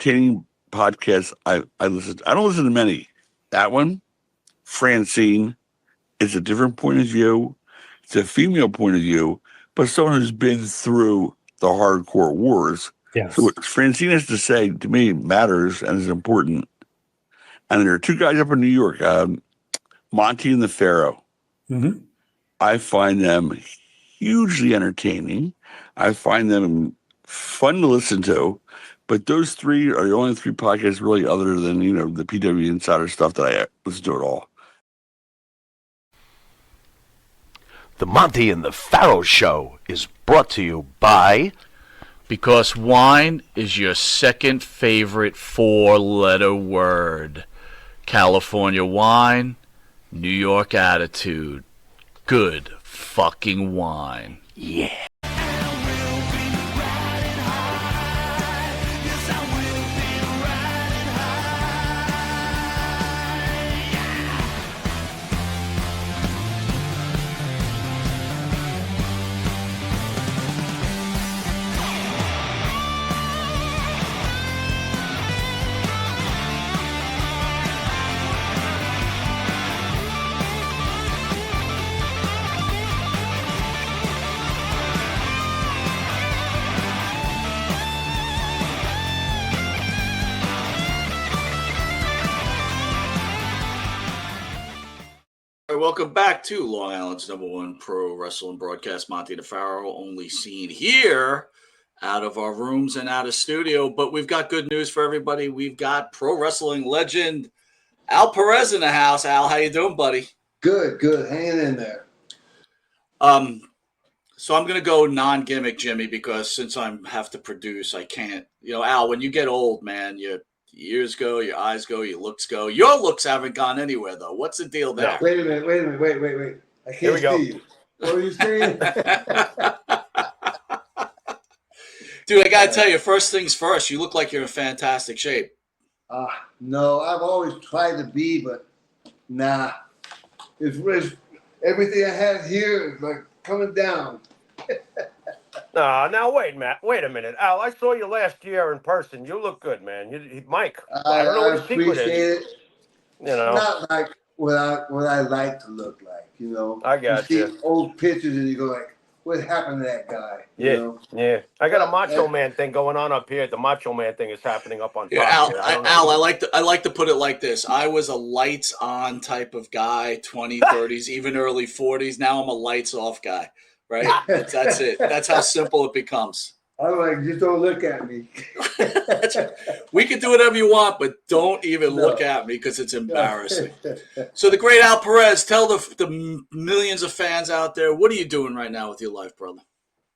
entertaining podcasts I listen to. I don't listen to many. That one, Francine, is a different point of view. It's a female point of view, but someone who's been through the hardcore wars. Yes. So what Francine has to say to me matters and is important. And there are two guys up in New York, Monte and the Pharaoh. Mm-hmm. I find them hugely entertaining. I find them fun to listen to. But those three are the only three podcasts really other than, the PW Insider stuff that I listen to at all. The Monte and the Pharaoh Show is brought to you by... Because wine is your second favorite four-letter word. California wine, New York attitude. Good fucking wine. Yeah. Welcome back to Long Island's #1 pro wrestling broadcast, Monte The Pharaoh, only seen here out of our rooms and out of studio. But we've got good news for everybody. We've got pro wrestling legend Al Perez in the house. Al, how you doing, buddy? Good. Hanging in there. So I'm going to go non-gimmick, Jimmy, because since I have to produce, I can't. Al, when you get old, man, your ears go, your eyes go, your looks go. Your looks haven't gone anywhere, though. What's the deal there? Wait a minute. I can't see you. What are you saying? Dude, I got to tell you, first things first, you look like you're in fantastic shape. No, I've always tried to be, but nah. It's everything I had here is like coming down. Now wait a minute, Al. I saw you last year in person. You look good, man. Mike, I don't know what the secret is. Not like what I like to look like. I got you. See old pictures and you go like, what happened to that guy? Yeah. I got a Macho Man thing going on up here. The Macho Man thing is happening up on top. Al, I like to put it like this. I was a lights on type of guy, 20s, 30s, even early 40s. Now I'm a lights off guy. Right? That's it. That's how simple it becomes. I'm like, just don't look at me. We can do whatever you want, but don't even look at me because it's embarrassing. So the great Al Perez, tell the millions of fans out there, what are you doing right now with your life, brother?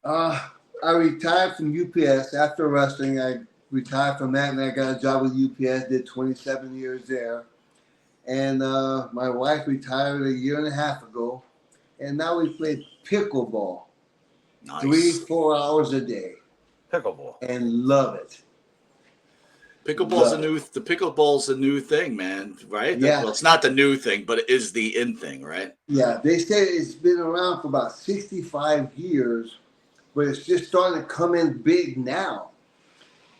I retired from UPS after wrestling. I retired from that, and I got a job with UPS, did 27 years there. And my wife retired a year and a half ago. And now we play pickleball. Nice. 3-4 hours a day. Pickleball. And love it. Pickleball's the new thing, man, right? Yeah. Well, it's not the new thing, but it is the in thing, right? Yeah, they say it's been around for about 65 years, but it's just starting to come in big now.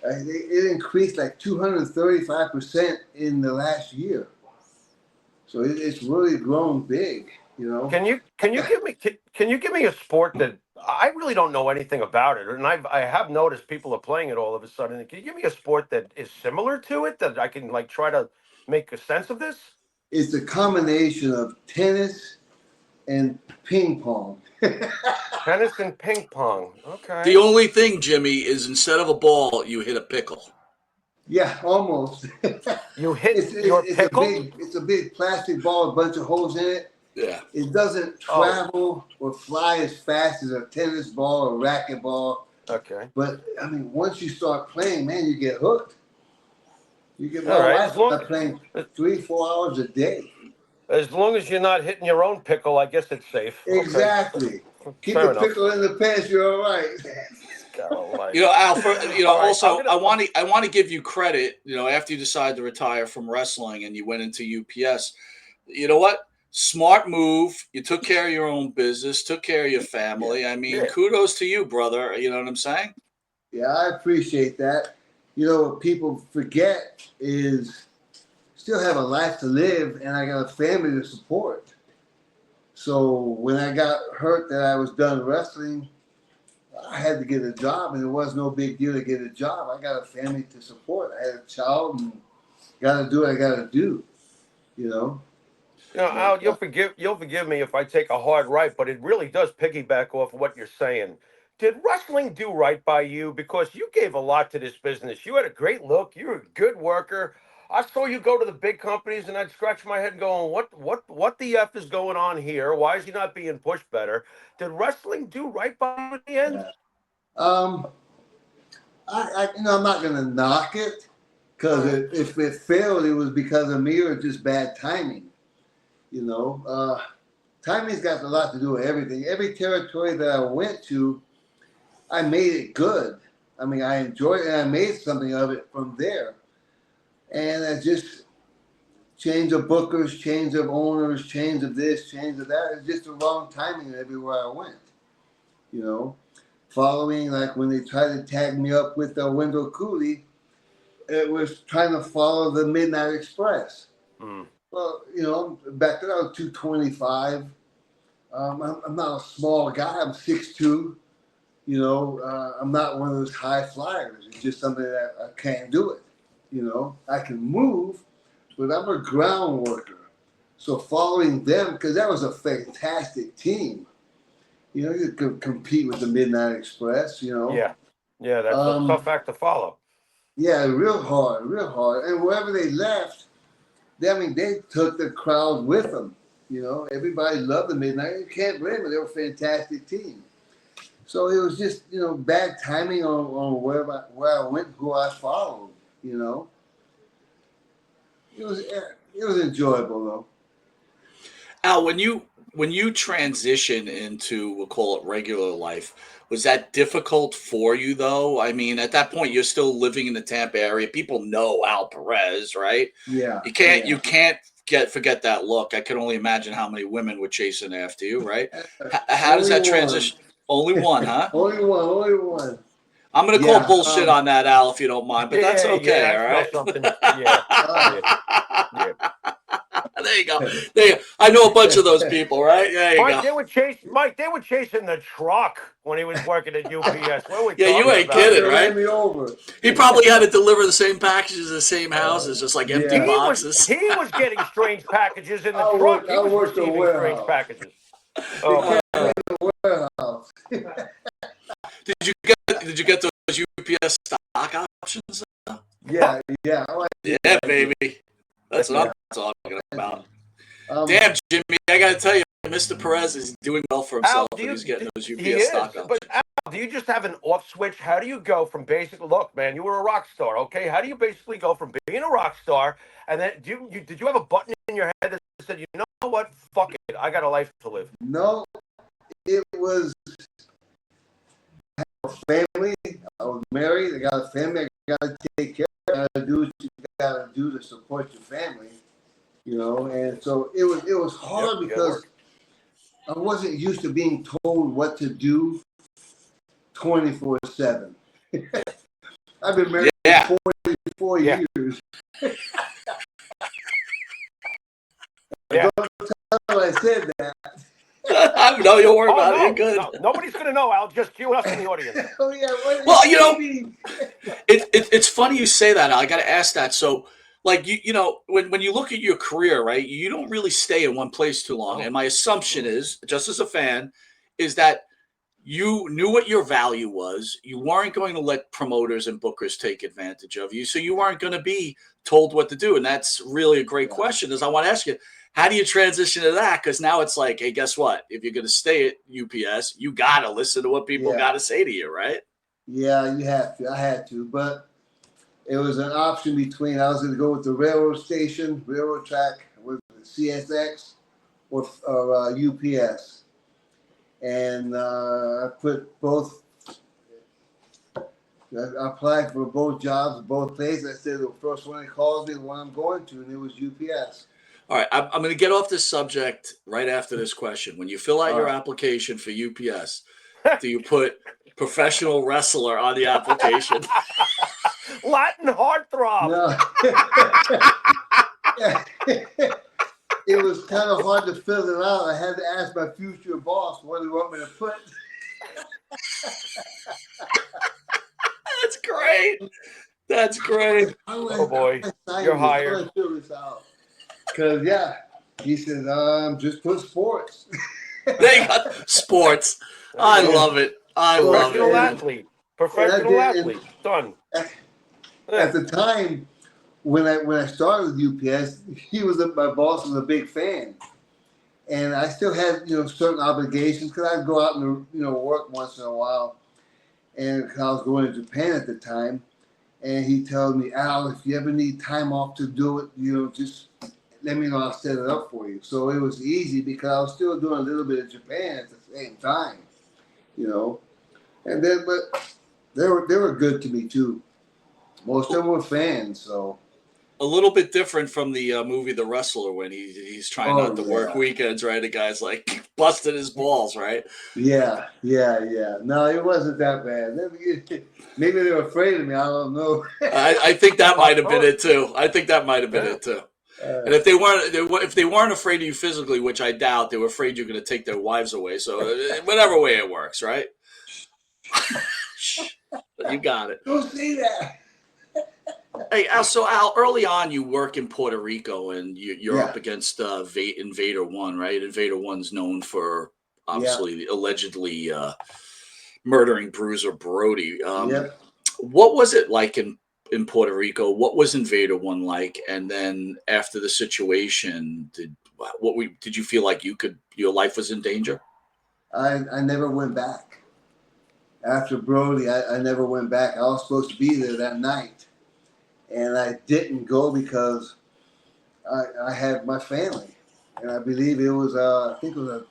It increased like 235% in the last year. So it's really grown big. Can you give me a sport that I really don't know anything about it, and I have noticed people are playing it all of a sudden. Can you give me a sport that is similar to it that I can try to make a sense of this? It's a combination of tennis and ping pong. Tennis and ping pong. Okay. The only thing, Jimmy, is instead of a ball, you hit a pickle. Yeah, almost. You hit your pickle? It's a big plastic ball, a bunch of holes in it. Yeah. It doesn't travel or fly as fast as a tennis ball or racquetball. Okay. But, once you start playing, man, you get hooked. You get playing 3-4 hours a day. As long as you're not hitting your own pickle, I guess it's safe. Exactly. Okay. Keep the pickle in the pants, you're all right. Al, also, I want to give you credit, after you decided to retire from wrestling and you went into UPS, you know what? Smart move. You took care of your own business, took care of your family. Kudos to you, brother. You know what I'm saying? Yeah, I appreciate that. what people forget is still have a life to live, and I got a family to support. So when I got hurt that I was done wrestling, I had to get a job, and it was no big deal to get a job. I got a family to support. I had a child, and got to do what I got to do. You know. Al, you'll forgive me if I take a hard right, but it really does piggyback off what you're saying. Did wrestling do right by you? Because you gave a lot to this business. You had a great look. You were a good worker. I saw you go to the big companies, and I'd scratch my head going, "What the f is going on here? Why is he not being pushed better?" Did wrestling do right by you in the end? Um, I'm not gonna knock it because if it failed, it was because of me or just bad timing. Timing's got a lot to do with everything. Every territory that I went to, I made it good. I mean, I enjoyed it, and I made something of it from there. And I just change of bookers, change of owners, change of this, change of that. It's just the wrong timing everywhere I went. Following like when they tried to tag me up with Wendell Cooley, it was trying to follow the Midnight Express. Mm. Well, back then I was 225. I'm not a small guy. I'm 6'2". I'm not one of those high flyers. It's just something that I can't do it. I can move, but I'm a ground worker. So following them, because that was a fantastic team. You could compete with the Midnight Express. Yeah, that's a tough act to follow. Yeah, real hard, real hard. And wherever they left, they took the crowd with them. Everybody loved the Midnight. You can't blame them. They were a fantastic team. So it was just, bad timing on where I went, who I followed. It was enjoyable though. Al, when you transition into, we'll call it regular life, was that difficult for you though? I mean, at that point, you're still living in the Tampa area. People know Al Perez, right? Yeah. You can't forget that look. I can only imagine how many women were chasing after you, right? How does that transition? Only one, huh? Only one. I'm going to call bullshit on that, Al, if you don't mind, but that's okay, all right? Something. Yeah. There you go. I know a bunch of those people, right? There you go. They were chasing the truck when he was working at UPS. What are we Yeah, you ain't about? kidding, right? Ran me over. He probably had to deliver the same packages, the same houses, just like empty boxes. He was getting strange packages in the truck. He was receiving strange packages. Oh, Warehouse. Did you get those UPS stock options? Yeah. Yeah, baby. That's what I'm talking about. Damn, Jimmy, I got to tell you, Mr. Perez is doing well for himself. He's getting those UPS stock options. But Al, do you just have an off switch? How do you go from look, man, you were a rock star, okay? How do you basically go from being a rock star and then did you have a button in your head that said, you know what, fuck it, I got a life to live? No, it was a family. I was married. I got a family. I got to take care of. I got to do what you got to do to support your family. And so it was hard because I wasn't used to being told what to do 24/7. I've been married for 44 years. Don't tell I said that. No, you'll worry about it. You're good. No, nobody's going to know, Al. Just you and us in the audience. Oh, yeah. Well, it's funny you say that, Al. I got to ask that. So, like, when you look at your career, right, you don't really stay in one place too long. And my assumption is, just as a fan, is that you knew what your value was. You weren't going to let promoters and bookers take advantage of you. So you weren't going to be told what to do. And that's really a great question, is I want to ask you, how do you transition to that? Because now it's like, hey, guess what? If you're going to stay at UPS, you got to listen to what people got to say to you, right? Yeah, you have to. I had to. But it was an option between I was going to go with the railroad track with CSX or UPS. And I put both. I applied for both jobs, both places. I said the first one that calls me, the one I'm going to, and it was UPS. All right, I'm going to get off this subject right after this question. When you fill out your application for UPS, do you put professional wrestler on the application? Latin heartthrob. No. It was kind of hard to fill it out. I had to ask my future boss what do you want me to put. That's great. That's great. Oh boy, you're hired. Fill this out. Because he said, just put sports. They got sports. I love it. I love Professional it. athlete. Professional athlete. Done. At the time when I started with UPS, my boss was a big fan, and I still had certain obligations because I'd go out and work once in a while, and I was going to Japan at the time, and he told me, Al, if you ever need time off to do it, just let me know. I'll set it up for you. So it was easy because I was still doing a little bit of Japan at the same time, and then but they were good to me too. Most of them were fans, so. A little bit different from the movie The Wrestler when he's trying not to work weekends, right? The guy's like busting his balls, right? Yeah. No, it wasn't that bad. Maybe they were afraid of me. I don't know. I think that might have been it too. And if they weren't afraid of you physically, which I doubt, they were afraid you're going to take their wives away. So whatever way it works, right? You got it. Don't say that. Hey, so Al, early on you work in Puerto Rico and you're up against Invader One, right? Invader One's known for obviously allegedly murdering Bruiser Brody. What was it like in Puerto Rico? What was Invader One like? And then after the situation, did you feel like your life was in danger? I never went back. After Brody, I never went back. I was supposed to be there that night. And I didn't go because I had my family. And I believe it was, I think it was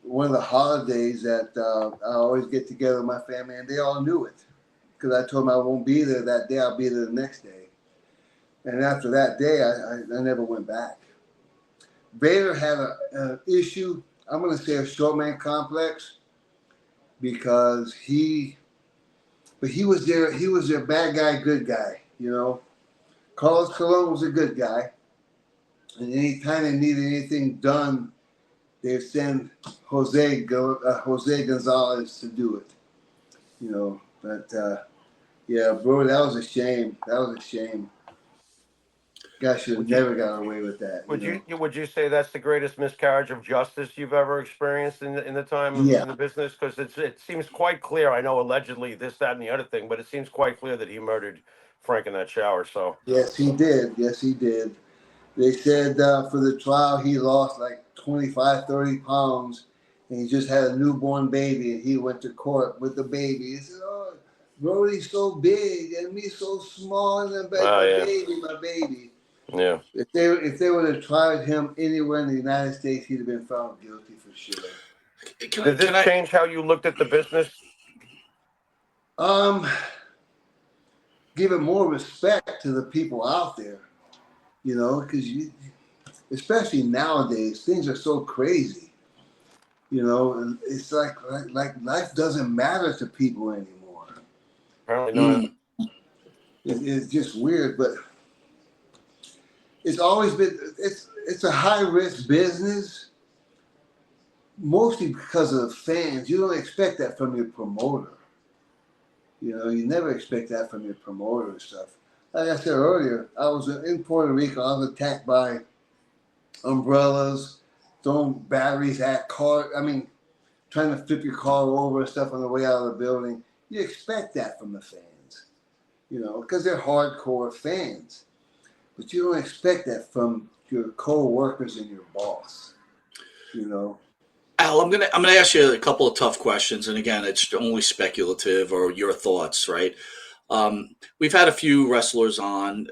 one of the holidays that I always get together with my family, and they all knew it. Because I told them I won't be there that day, I'll be there the next day. And after that day, I never went back. Vader had an issue, I'm going to say a short man complex, because he was their bad guy, good guy, Carlos Colon was a good guy. And anytime they needed anything done, they'd send Jose Gonzalez to do it, But, bro, that was a shame. Guy should have never got away with that. Would you say that's the greatest miscarriage of justice you've ever experienced in the time in the business? Because it seems quite clear. I know allegedly this, that, and the other thing, but it seems quite clear that he murdered Frank in that shower. So yes, he did. They said for the trial he lost like 25, 30 pounds, and he just had a newborn baby, and he went to court with the baby. He said, "Oh, Brody's so big and me so small, and my baby." Yeah. If they would have tried him anywhere in the United States, he'd have been found guilty for sure. Did this change how you looked at the business? Give it more respect to the people out there, because especially nowadays, things are so crazy. It's like life doesn't matter to people anymore. Apparently not. It's just weird, but it's always been it's a high risk business, mostly because of the fans. You don't expect that from your promoter. You never expect that from your promoter and stuff. Like I said earlier, I was in Puerto Rico. I was attacked by umbrellas, throwing batteries at car. Trying to flip your car over and stuff on the way out of the building. You expect that from the fans, because they're hardcore fans. But you don't expect that from your co-workers and your boss, Al, I'm gonna ask you a couple of tough questions, and again, it's only speculative or your thoughts, right? We've had a few wrestlers on.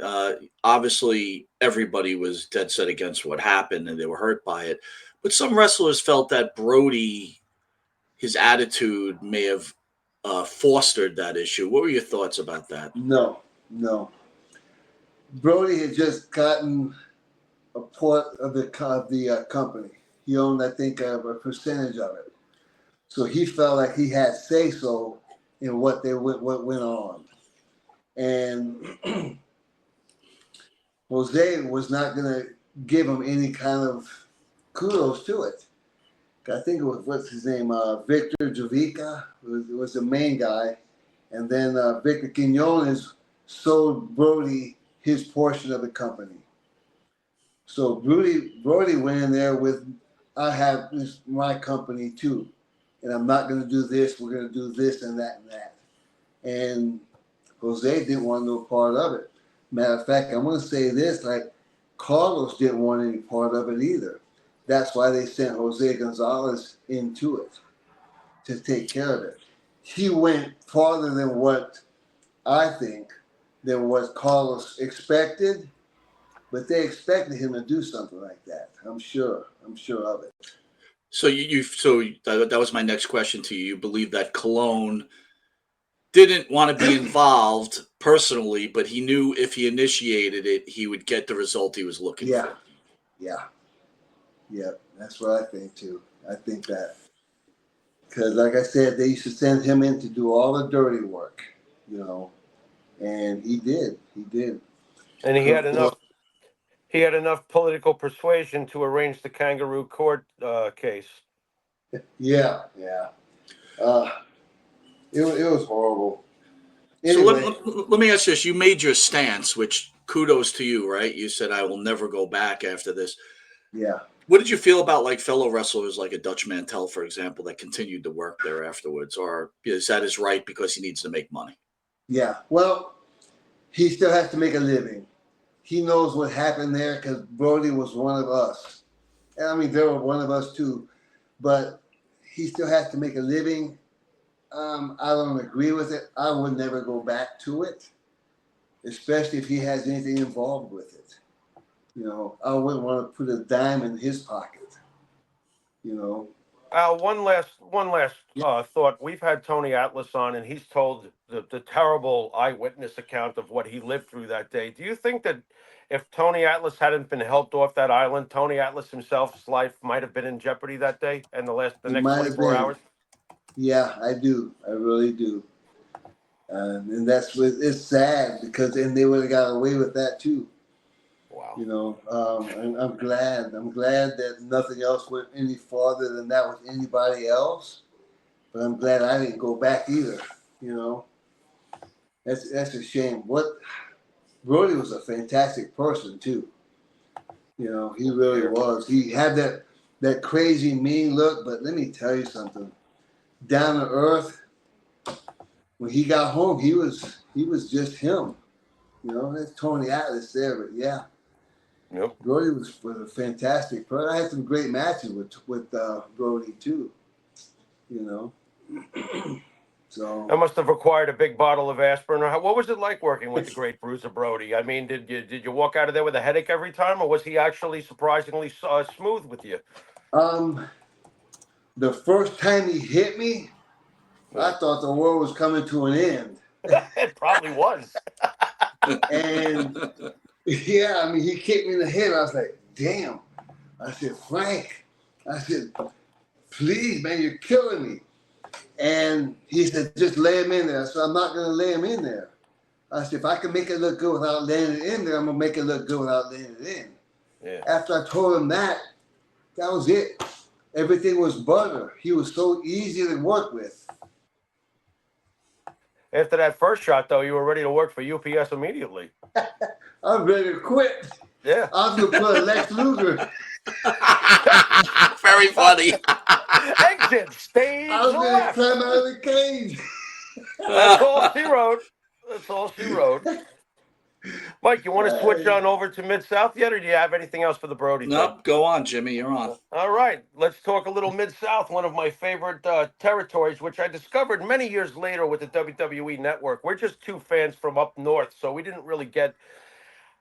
Obviously, everybody was dead set against what happened, and they were hurt by it. But some wrestlers felt that Brody, his attitude may have fostered that issue. What were your thoughts about that? No. Brody had just gotten a part of the company. He owned, I think, a percentage of it. So he felt like he had say-so in what went on. and Jose was not going to give him any kind of kudos to it. I think it was, what's his name, Victor Javica was the main guy. And then Victor Quinones sold Brody his portion of the company. So Brody went in there with, I have this my company too. And I'm not going to do this. We're going to do this and that and that. And Jose didn't want no part of it. Matter of fact, I'm going to say this, like Carlos didn't want any part of it either. That's why they sent Jose Gonzalez into it to take care of it. He went farther than what I think, than what Carlos expected, but they expected him to do something like that. I'm sure of it. So that was my next question to you. You believe that Colon didn't want to be involved personally, but he knew if he initiated it, he would get the result he was looking for. Yeah, that's what I think too. I think that because, like I said, they used to send him in to do all the dirty work, and he did. And he had enough political persuasion to arrange the kangaroo court case. Yeah. It was horrible. Anyway. So let me ask you this. You made your stance, which kudos to you, right? You said, I will never go back after this. Yeah. What did you feel about like fellow wrestlers like a Dutch Mantel, for example, that continued to work there afterwards? Or is that his right because he needs to make money? Yeah. Well, he still has to make a living. He knows what happened there because Brody was one of us. I mean, they were one of us too. But he still has to make a living. I don't agree with it. I would never go back to it, especially if he has anything involved with it. I wouldn't want to put a dime in his pocket. Al, one last thought. We've had Tony Atlas on, and he's told the terrible eyewitness account of what he lived through that day. Do you think that if Tony Atlas hadn't been helped off that island, Tony Atlas himself's life might have been in jeopardy that day and the next 24 hours? Yeah, I do. I really do. And that's what it's sad because then they would have got away with that too. Wow. I'm glad that nothing else went any farther than that with anybody else. But I'm glad I didn't go back either. That's a shame. Brody was a fantastic person too. He really was. He had that crazy mean look, but let me tell you something. Down to earth. When he got home, he was just him. That's Tony Atlas there, but yeah. Yep. Brody was a fantastic person. I had some great matches with Brody too. So that must have required a big bottle of aspirin. What was it like working with the great Bruiser Brody? I mean, did you walk out of there with a headache every time, or was he actually surprisingly smooth with you? The first time he hit me, I thought the world was coming to an end. It probably was. And yeah, I mean, he kicked me in the head. I was like, damn. I said, Frank, please, man, you're killing me. And he said, just lay him in there. So I'm not going to lay him in there. I said, if I can make it look good without laying it in there, I'm going to make it look good without laying it in. Yeah. After I told him that was it. Everything was butter. He was so easy to work with. After that first shot, though, you were ready to work for UPS immediately. I'm ready to quit. Yeah. I was going to put a Lex Luger. Very funny. Exit stage I was going to left. climb out of the cage. That's all she wrote. Mike, you want to switch on over to Mid-South yet, or do you have anything else for the Brody thing? Nope, go on, Jimmy. You're on. All right, let's talk a little Mid-South, one of my favorite territories, which I discovered many years later with the WWE Network. We're just two fans from up north, so we didn't really get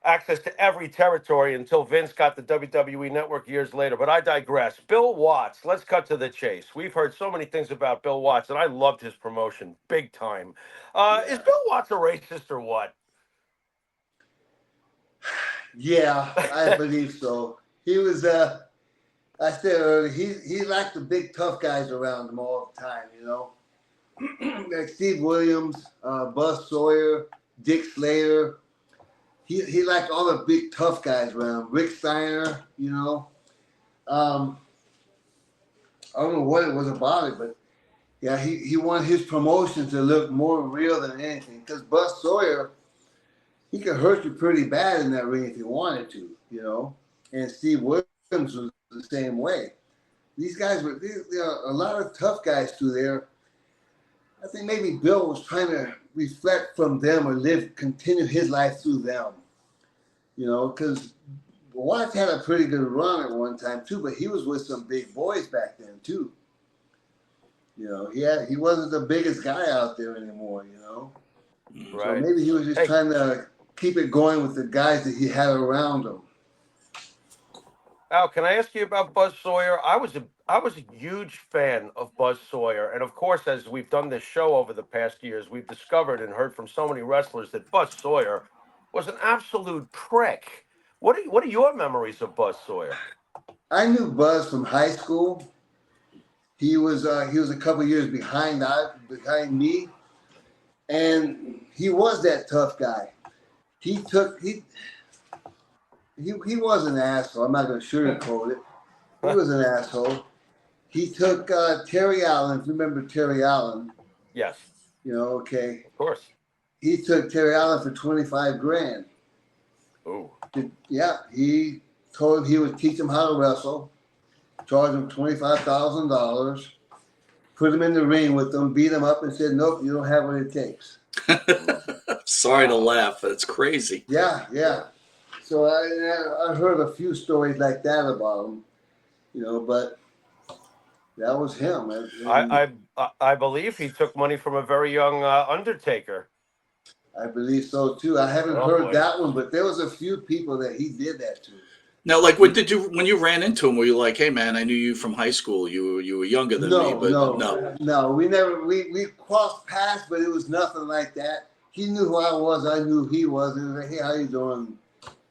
access to every territory until Vince got the WWE Network years later. But I digress. Bill Watts, let's cut to the chase. We've heard so many things about Bill Watts, and I loved his promotion big time. Is Bill Watts a racist or what? Yeah, I believe so. He was, I said earlier, he liked the big tough guys around him all the time, Like Steve Williams, Buzz Sawyer, Dick Slater. He liked all the big tough guys around. Rick Steiner, you know. I don't know what it was about it, but yeah, he wanted his promotion to look more real than anything. Because Buzz Sawyer, he could hurt you pretty bad in that ring if he wanted to, you know. And Steve Williams was the same way. These guys were there are a lot of tough guys through there. I think maybe Bill was trying to reflect from them or continue his life through them, you know, because Watts had a pretty good run at one time too, but he was with some big boys back then too. You know, he wasn't the biggest guy out there anymore, you know. Right. So maybe he was just trying to keep it going with the guys that he had around him. Al, can I ask you about Buzz Sawyer? I was a huge fan of Buzz Sawyer, and of course, as we've done this show over the past years, we've discovered and heard from so many wrestlers that Buzz Sawyer was an absolute prick. What are your memories of Buzz Sawyer? I knew Buzz from high school. He was a couple years behind me, and he was that tough guy. He was an asshole. I'm not going to sugarcoat it. He was an asshole. He took Terry Allen. If you remember Terry Allen. Yes. You know, okay. Of course. He took Terry Allen for $25,000. Oh. Yeah, he told him he would teach him how to wrestle, charge him $25,000, put him in the ring with them, beat him up, and said, "Nope, you don't have what it takes." Sorry to laugh, but it's crazy. Yeah. So I heard a few stories like that about him, you know, but that was him. I believe he took money from a very young Undertaker. I believe so too. I haven't heard that one, but there was a few people that he did that to. Now, like, when you ran into him, were you like, "Hey, man, I knew you from high school. You were younger than me," but no. We crossed paths, but it was nothing like that. He knew who I was. I knew who he was. And like, "Hey, how you doing?"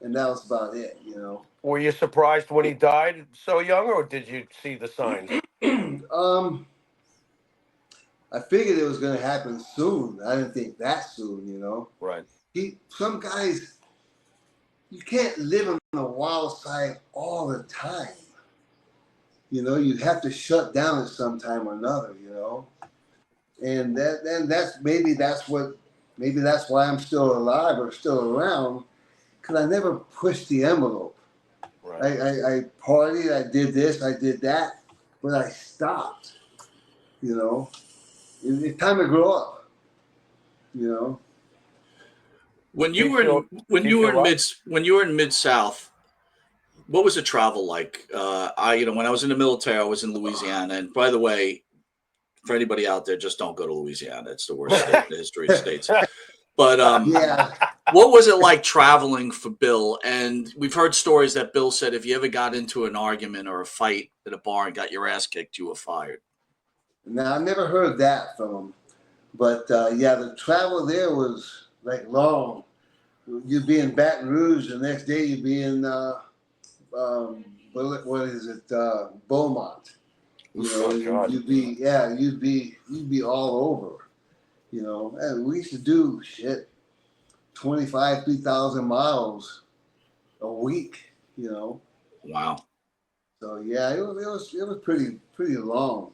And that was about it, you know. Were you surprised when he died so young, or did you see the signs? I figured it was going to happen soon. I didn't think that soon, you know. Right. Some guys, you can't live on the wild side all the time. You know, you have to shut down at some time or another, you know. And that's why I'm still alive or still around, because I never pushed the envelope. Right. I partied, I did this, I did that, but I stopped. You know, it's time to grow up. You know. When you were in Mid-South, what was the travel like? When I was in the military, I was in Louisiana. And by the way, for anybody out there, just don't go to Louisiana. It's the worst state in the history of the states. But what was it like traveling for Bill? And we've heard stories that Bill said if you ever got into an argument or a fight at a bar and got your ass kicked, you were fired. Now, I never heard that from him. But, the travel there was, like, long. You'd be in Baton Rouge, the next day you'd be in, Beaumont. You know, you'd be all over. You know, and we used to do 3,000 miles a week, you know. Wow. So yeah, it was pretty long.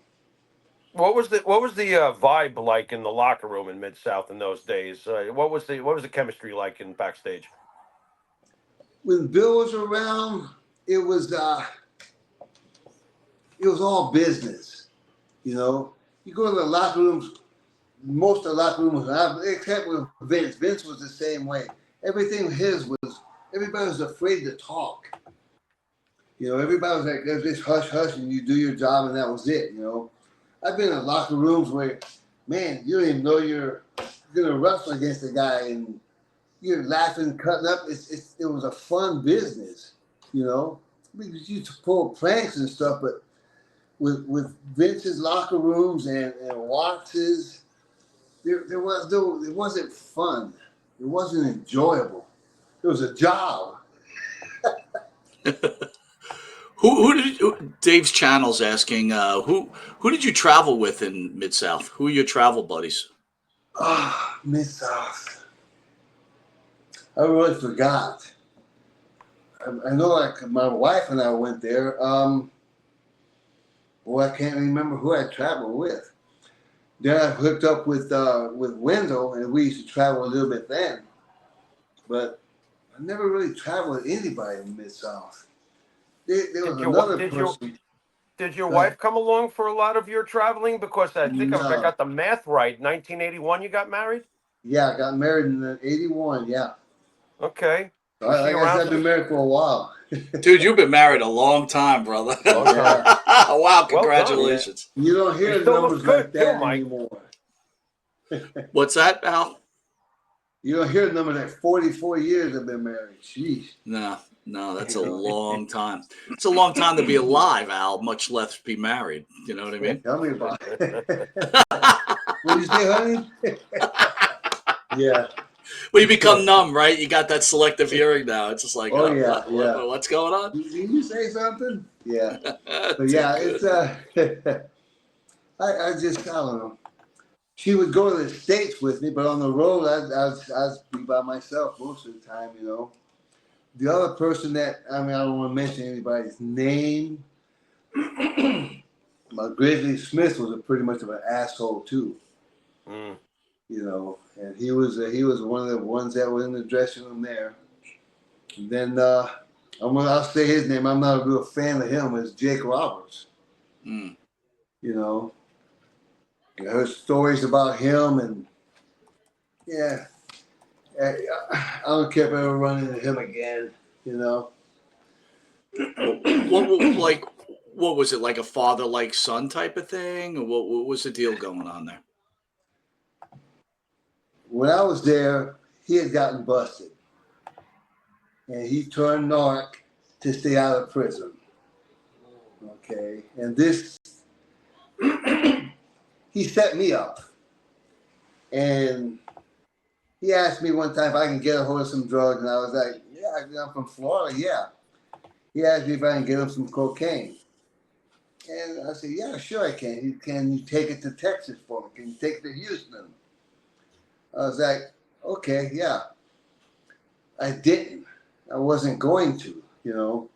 What was the vibe like in the locker room in Mid-South in those days? What was the chemistry like in backstage? When Bill was around, it was all business. You know, you go to the locker rooms. Most of the locker rooms, except with Vince. Vince was the same way. Everybody was afraid to talk. You know, everybody was like, there's this hush, hush, and you do your job, and that was it, you know. I've been in locker rooms where, man, you don't even know you're going to wrestle against a guy, and you're laughing, cutting up. It was a fun business, you know. We used to pull pranks and stuff, but with Vince's locker rooms and Watts's, it wasn't fun. It wasn't enjoyable. It was a job. Dave's channel's asking, who did you travel with in Mid-South? Who are your travel buddies? Mid-South. I really forgot. I know, like my wife and I went there. Well, I can't remember who I traveled with. Then I hooked up with Wendell, and we used to travel a little bit then. But I never really traveled with anybody in Mid South. There Did was your another did your person. did your But wife come along for a lot of your traveling? Because I think if I no, got the math right, 1981 you got married. yeah, I got married in '81. Yeah, Okay. so Was she like I around said, I've for been the married for a while. Dude, you've been married a long time, brother. long time? Yeah, Wow, Well done. yeah. congratulations. You don't You hear still look numbers like good too, that Mike. anymore. What's that, Al? You don't hear numbers like 44 years I've been married. Jeez. No, no, that's You a know? long time. It's a long time to be alive, Al, much less be married. You know what I Yeah, mean? tell me about it. What did you say, honey? Yeah. Well, you become numb, right? You got that selective hearing now. It's just like, Oh oh, yeah, yeah. what's going on? Did you say something? Yeah. But Too yeah, good. it's I just I don't know. She would go to the States with me, but on the road I'd be by myself most of the time, you know. The other person that I mean I don't want to mention anybody's name. But Grizzly Smith was pretty much of an asshole too, Mm. you know, and he was one of the ones that was in the dressing room there. And then I'll say his name. I'm not a real fan of him. Is Jake Roberts, Mm. you know. I heard stories about him, and yeah, I don't care if I ever run into him again, you know. Like, what was it, like a father like son type of thing? Or what was the deal going on there? When I was there, he had gotten busted, and he turned narc to stay out of prison. Okay, and this he set me up, and he asked me one time if I can get a hold of some drugs, and I was like, "Yeah, I'm from Florida. Yeah." He asked me if I can get him some cocaine, and I said, "Yeah, sure I can. Can you take it to Texas for me? Can you take it to Houston?" I was like, "Okay, yeah." I didn't. I wasn't going to, you know.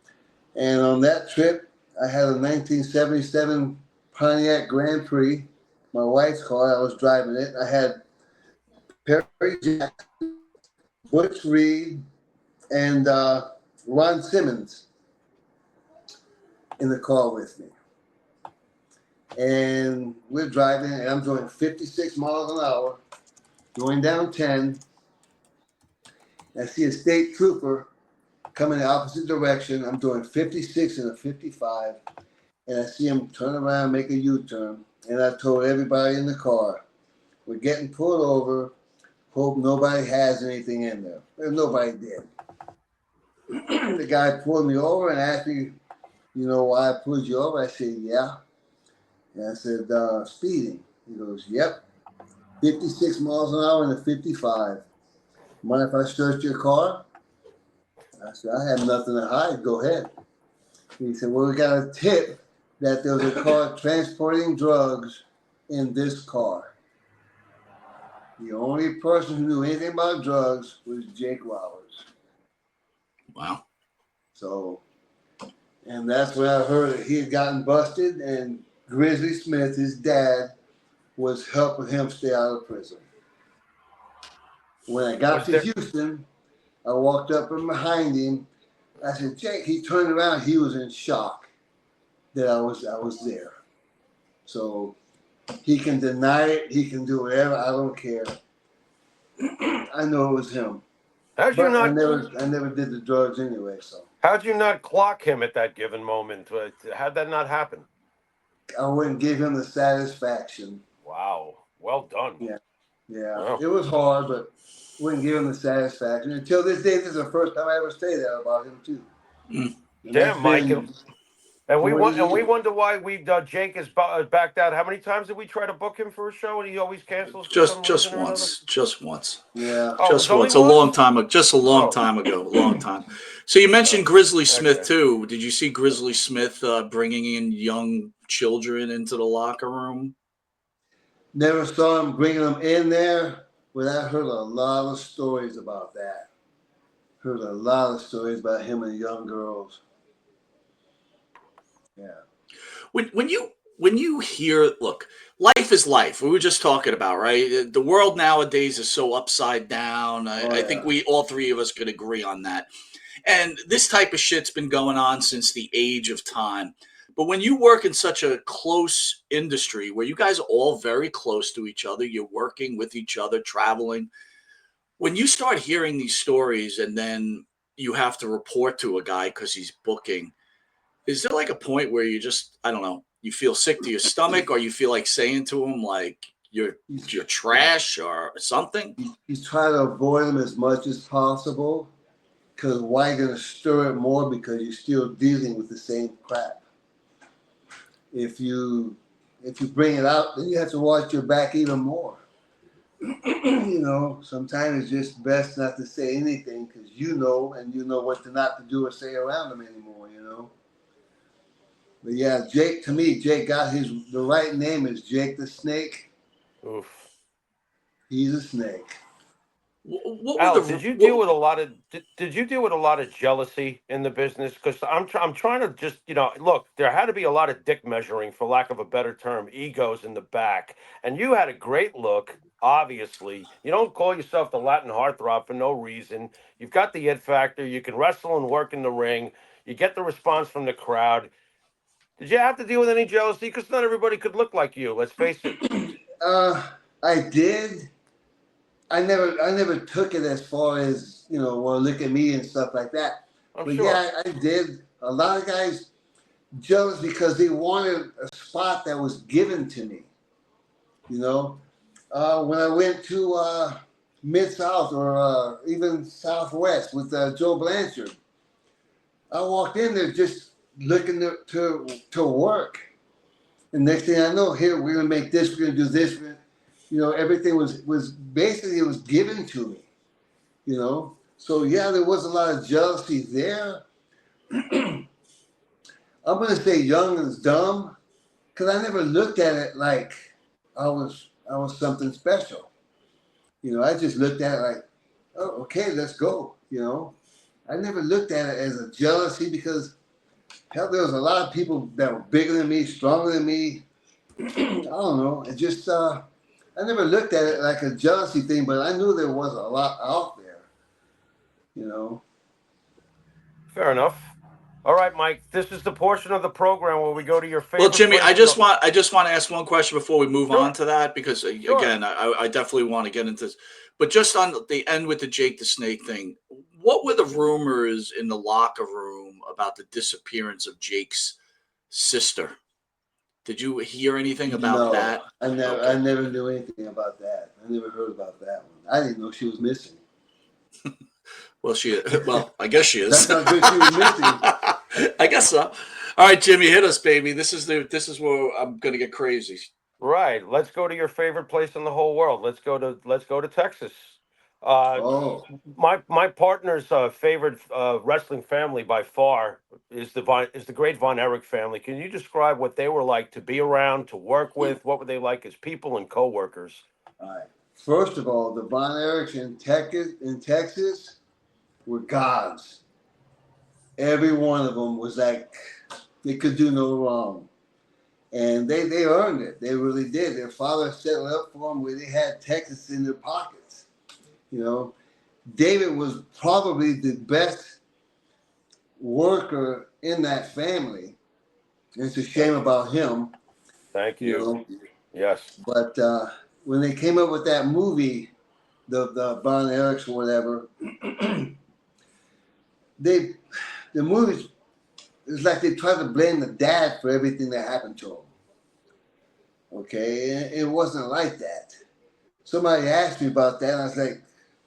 And on that trip, I had a 1977 Pontiac Grand Prix, my wife's car. I was driving it. I had Perry Jackson, Butch Reed, and Ron Simmons in the car with me. And we're driving, and I'm doing 56 miles an hour, going down 10. I see a state trooper coming the opposite direction. I'm doing 56 and a 55. And I see him turn around, make a U-turn. And I told everybody in the car, we're getting pulled over. Hope nobody has anything in there. And nobody did. The guy pulled me over and asked me, you know why I pulled you over? I said, yeah. And I said, speeding. He goes, yep. 56 miles an hour and a 55. Mind if I search your car? I said, I have nothing to hide. Go ahead. He said, well, we got a tip that there was a car transporting drugs in this car. The only person who knew anything about drugs was Jake Roberts. Wow. So, and that's when I heard that he had gotten busted, and Grizzly Smith, his dad, was helping him stay out of prison. When I got Was to there Houston, I walked up and behind him. I said, Jake. He turned around. He was in shock that I was there. So he can deny it. He can do whatever. I don't care. I know it was him, how'd you but I not never did the drugs anyway. So how'd you not clock him at that given moment? How'd that not happen? I wouldn't give him the satisfaction. Wow. Well done. Yeah, yeah. Wow. It was hard, but wouldn't give him the satisfaction. Until this day, this is the first time I ever say that about him too. Mm. And that's Damn, Mike. been And 40 we years. wonder why we Jake is backed out. How many times did we try to book him for a show and he always cancels for some Just reason or another? once. Just once. Yeah. Oh, it was Just only once. A long once. time ago. Just a long Oh, time ago. A long time. So you mentioned oh, Grizzly Smith okay. too. Did you see Grizzly Smith bringing in young children into the locker room? Never saw him bringing them in there, but I heard a lot of stories about that. Heard a lot of stories about him and young girls. Yeah. When you hear, look, life is life. We were just talking about, right? The world nowadays is so upside down. Oh I think yeah. we all three of us could agree on that. And this type of shit's been going on since the age of time. But when you work in such a close industry where you guys are all very close to each other, you're working with each other, traveling, when you start hearing these stories and then you have to report to a guy because he's booking, is there like a point where you just, I don't know, you feel sick to your stomach, or you feel like saying to him like you're trash or something? You try to avoid them as much as possible, because why you gonna stir it more? Because you're still dealing with the same crap. If you bring it out, then you have to watch your back even more. Sometimes it's just best not to say anything, because you know what to not to do or say around them anymore. But yeah, Jake, to me, Jake got the right name is Jake the Snake. Oof. He's a snake. What were Al, the did you deal what, with a lot of did you deal with a lot of jealousy in the business? Because I'm trying to just look. There had to be a lot of dick measuring, for lack of a better term, egos in the back, and you had a great look. Obviously, you don't call yourself the Latin heartthrob for no reason. You've got the it factor. You can wrestle and work in the ring. You get the response from the crowd. Did you have to deal with any jealousy? Because not everybody could look like you. Let's face it. I did. I never took it as far as well, look at me and stuff like that. I'm But sure. yeah, I did. A lot of guys jealous because they wanted a spot that was given to me. When I went to Mid South or even Southwest with Joe Blanchard, I walked in there just looking to work. And next thing I know, here we're gonna make this, we're gonna do this. Everything was basically, it was given to me. So yeah, there was a lot of jealousy there. I'm gonna say young and dumb, because I never looked at it like I was something special. I just looked at it like, oh, okay, let's go. I never looked at it as a jealousy, because hell, there was a lot of people that were bigger than me, stronger than me. I don't know. It just I never looked at it like a jealousy thing, but I knew there was a lot out there. You know. Fair enough. All right, Mike. This is the portion of the program where we go to your well, favorite Jimmy, place. I just want to ask one question before we move on Sure, to that, because sure. again, I definitely want to get into this. But just on the end with the Jake the Snake thing, what were the rumors in the locker room about the disappearance of Jake's sister? Did you hear anything about No, that? I never. I Okay. never knew anything about that. I never heard about that one. I didn't know she was missing. Well, well, I guess she is. That's how good she was missing. I guess so. All right, Jimmy, hit us, baby. This is where I'm gonna get crazy. Right. Let's go to your favorite place in the whole world. Let's go to Texas. Uh, Oh, my partner's favorite wrestling family by far is the great Von Erich family. Can you describe what they were like to be around, to work with? What were they like as people and coworkers? all right. First of all, the Von Erichs in Texas were gods. Every one of them was like they could do no wrong. And they earned it. They really did. Their father set it up for them where they had Texas in their pockets. You know, David was probably the best worker in that family. It's a shame about him, Thank you you. know. Yes. But when they came up with that movie, the Von Erichs or whatever, they the movies, it's like they tried to blame the dad for everything that happened to him. Okay, and it wasn't like that. Somebody asked me about that, and I was like,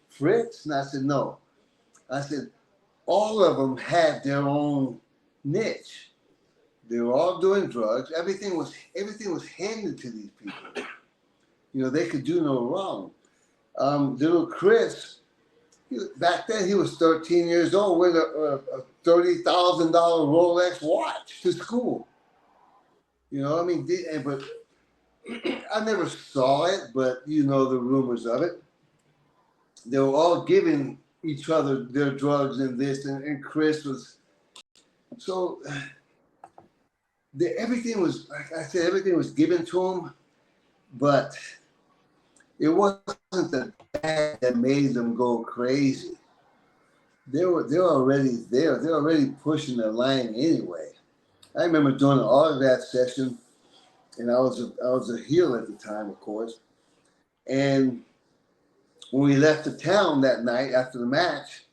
Fritz? And I said, no. I said, all of them had their own niche. They were all doing drugs. Everything was handed to these people. They could do no wrong. Little Chris, back then he was 13 years old with a $30,000 Rolex watch to school. I mean, but I never saw it, but the rumors of it. They were all giving each other their drugs and this, and Chris was so. Everything was, like I said, everything was given to him, but it wasn't the dad that made them go crazy. They were already there. They're already pushing the line anyway. I remember doing an autograph session, and I was a heel at the time, of course. And when we left the town that night after the match,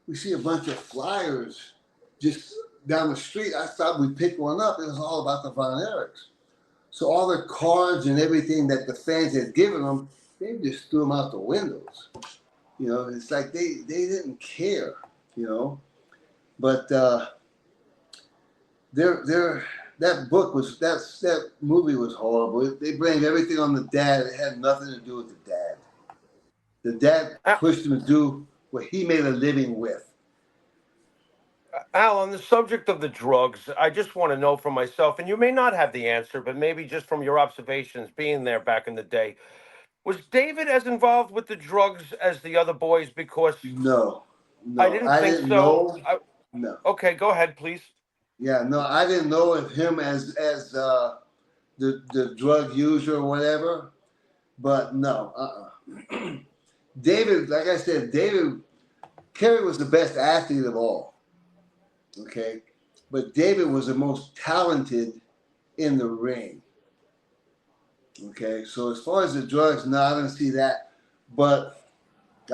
we see a bunch of flyers just down the street. I thought we picked one up. It was all about the Von Erichs. So all the cards and everything that the fans had given them, they just threw them out the windows. You know, it's like they didn't care. You know, but that movie was horrible. They blamed everything on the dad. It had nothing to do with the dad. The dad pushed him to do what he made a living with. Al, on the subject of the drugs, I just want to know for myself, and you may not have the answer, but maybe just from your observations being there back in the day, was David as involved with the drugs as the other boys? Because No, I didn't I think didn't so. know. No, Okay, go ahead, please. yeah, no, I didn't know of him as the drug user or whatever. But no, David, like I said, Kerry was the best athlete of all. Okay, but David was the most talented in the ring. Okay, so as far as the drugs, no, I don't see that. But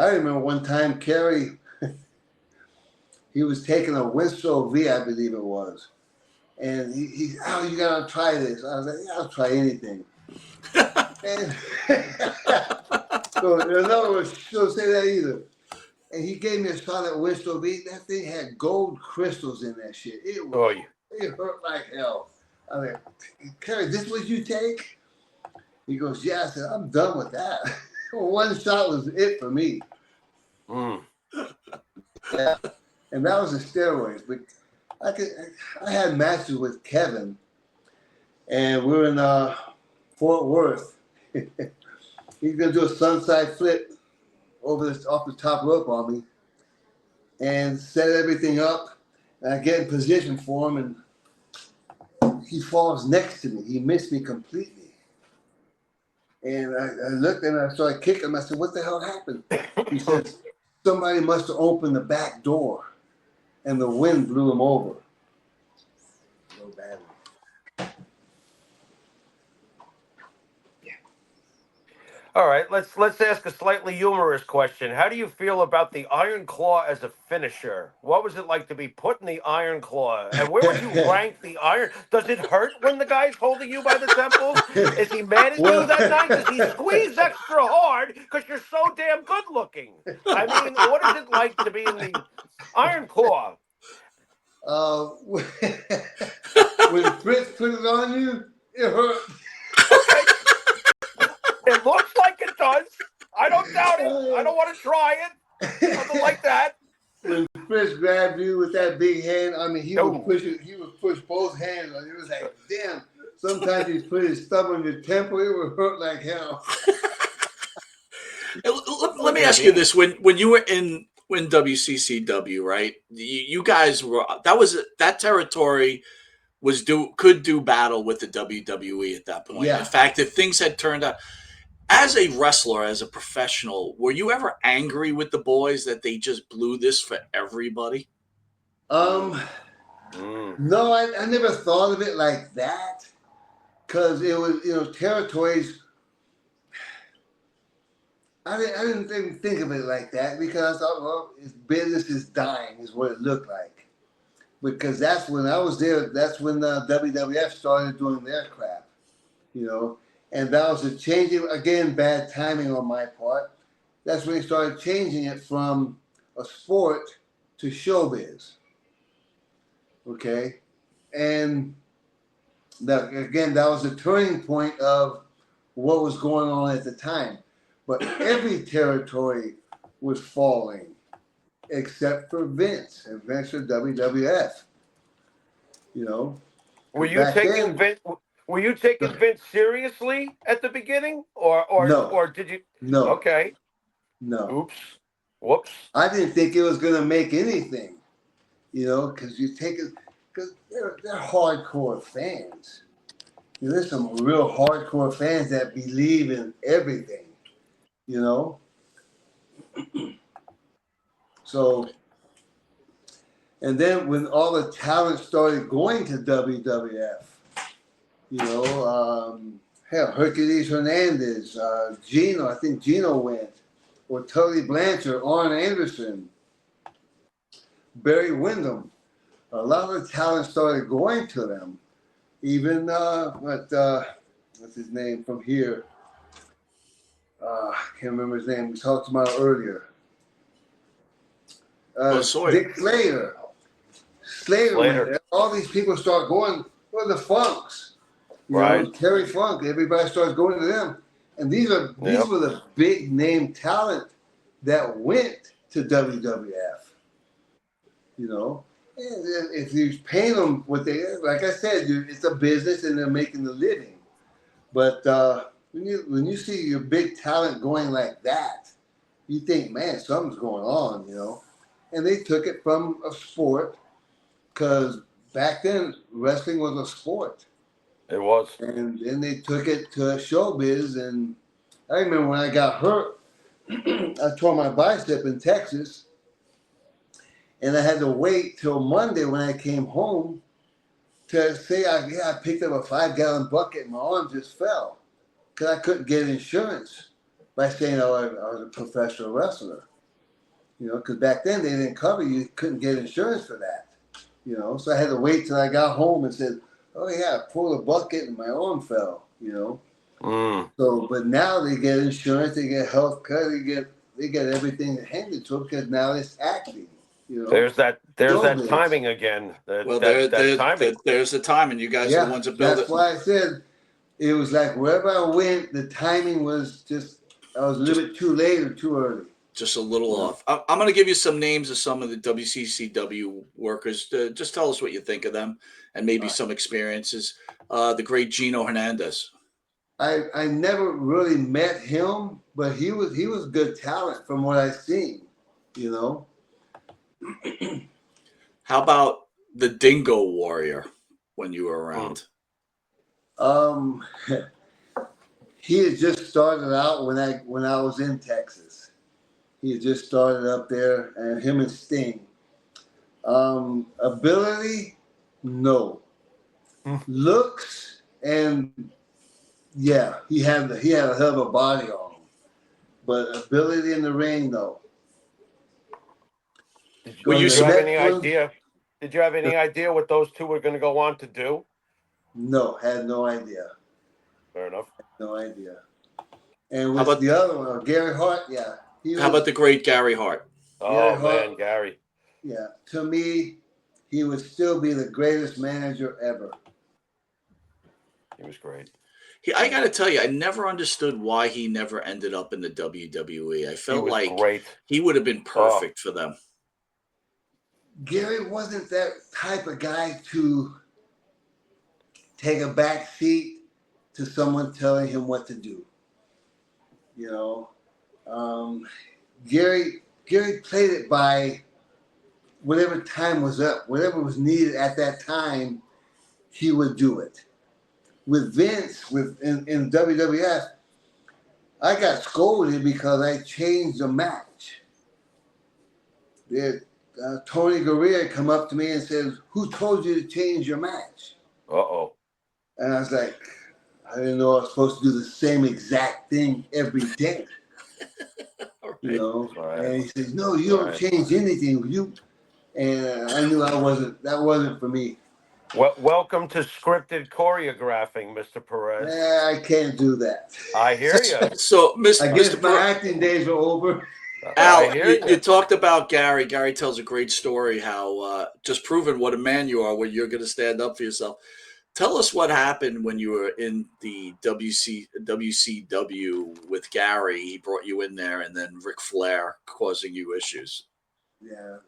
I remember one time Kerry, he was taking a Winstrol V, I believe it was. And he oh, you gotta try this. I was like, yeah, I'll try anything. And so in other words, she don't say that either. And he gave me a shot at Winstrol V. That thing had gold crystals in that shit. Oh, yeah. It hurt like hell. I was like, Kerry, this what you take? He goes, yeah. I said, I'm done with that. One shot was it for me. Mm. Yeah. And that was the steroids. But I had matches with Kevin, and we were in Fort Worth. He's gonna do a sunside flip off the top rope on me, and set everything up. And I get in position for him, and he falls next to me. He missed me completely. And I looked and I started kicking him. I said, "What the hell happened?" He said, "Somebody must have opened the back door, and the wind blew him over." No bad. All right, let's ask a slightly humorous question. How do you feel about the Iron Claw as a finisher? What was it like to be put in the Iron Claw? And where would you rank the Iron? Does it hurt when the guy's holding you by the temples? Is he mad at you that night? Does he squeeze extra hard because you're so damn good looking? I mean, what is it like to be in the Iron Claw? When Fritz put it on you, it hurt. Okay. It looks like it does. I don't doubt it. I don't want to try it. Something like that. When Fritz grabbed you with that big hand, I mean, he No. would push it. He would push both hands on you. It was like, damn. Sometimes he'd put his thumb on your temple. It would hurt like hell. Let me ask you this: when you were in WCCW, right? You guys were that territory could do battle with the WWE at that point. Yeah. In fact, if things had turned out as a wrestler, as a professional, were you ever angry with the boys that they just blew this for everybody? No, I never thought of it like that, because it was territories. I didn't even think of it like that, because I thought, well, business is dying is what it looked like. Because that's when I was there. That's when the WWF started doing their crap, and that was a changing, again, bad timing on my part. That's when they started changing it from a sport to showbiz. Okay, and that was the turning point of what was going on at the time. But every territory was falling, except for Vince and Vince for WWF. Were you taking Vince? Were you taking Vince seriously at the beginning, or No. did you? No. Okay. No. Oops. Whoops. I didn't think it was going to make anything, because you take it, because they're hardcore fans. There's some real hardcore fans that believe in everything, you know. So, and then when all the talent started going to WWF, hell, Hercules Hernandez, Gino, I think Gino went, or Tully Blanchard, Arn Anderson, Barry Windham. A lot of the talent started going to them. Even what's his name from here? I can't remember his name. We talked about it earlier. Sawyer. Dick Slater. Slater went there. All these people start going, well, the Funks. Terry Funk. Everybody starts going to them. And these were the big name talent that went to WWF. And if you pay them what they, like I said, it's a business and they're making a living. But when you see your big talent going like that, you think, man, something's going on, And they took it from a sport, because back then wrestling was a sport. It was. And then they took it to showbiz. And I remember when I got hurt, I tore my bicep in Texas. And I had to wait till Monday when I came home to say, I picked up a 5-gallon bucket and my arm just fell. Because I couldn't get insurance by saying I was a professional wrestler. Because back then they didn't cover you. Couldn't get insurance for that. So I had to wait till I got home and said, oh yeah, I pulled a bucket and my arm fell, So, but now they get insurance, they get health care, they get everything handed to them because now it's acting, There's that timing again. There's the timing. You guys are the ones that build it. That's why I said it was like wherever I went, the timing was just, I was a little bit too late or too early. Just a little off. I'm going to give you some names of some of the WCCW workers. Just tell us what you think of them and maybe some experiences. The great Gino Hernandez. I never really met him, but he was good talent from what I've seen, How about the Dingo Warrior when you were around? He had just started out when I was in Texas. He had just started up there, and him and Sting. Ability, no. Looks, and yeah, he had a hell of a body on him. But ability in the ring, no. Did you have any idea? Did you have any idea what those two were going to go on to do? No, had no idea. Fair enough. No idea. And with the other one, Gary Hart, yeah. How about the great Gary Hart? Gary. Yeah, to me, he would still be the greatest manager ever. He was great. I got to tell you, I never understood why he never ended up in the WWE. I felt like he would have been perfect for them. Gary wasn't that type of guy to take a back seat to someone telling him what to do. Gary played it by whatever time was up, whatever was needed at that time, he would do it. With Vince, in WWF, I got scolded because I changed the match. Tony Gurria come up to me and said, "Who told you to change your match?" Uh-oh. And I was like, I didn't know I was supposed to do the same exact thing every day. And he says, "No, you don't change anything. And I knew that wasn't for me. Well, welcome to scripted choreographing, Mr. Perez. I can't do that. I hear you. So, I guess my acting days are over. Al, you talked about Gary. Gary tells a great story how just proving what a man you are when you're going to stand up for yourself. Tell us what happened when you were in the WCW with Gary. He brought you in there, and then Ric Flair causing you issues. Yeah.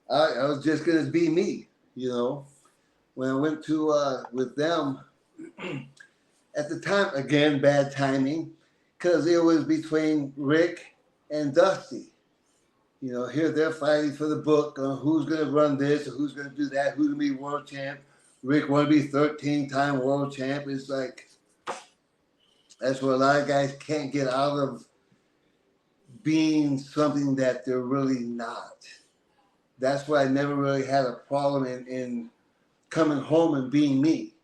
I was just going to be me, When I went to with them, at the time, again, bad timing, because it was between Rick and Dusty. Here they're fighting for the book on who's going to run this or who's going to do that, who's going to be world champ. Rick want to be 13-time world champ. It's like, that's what a lot of guys can't get out of being something that they're really not. That's why I never really had a problem in coming home and being me,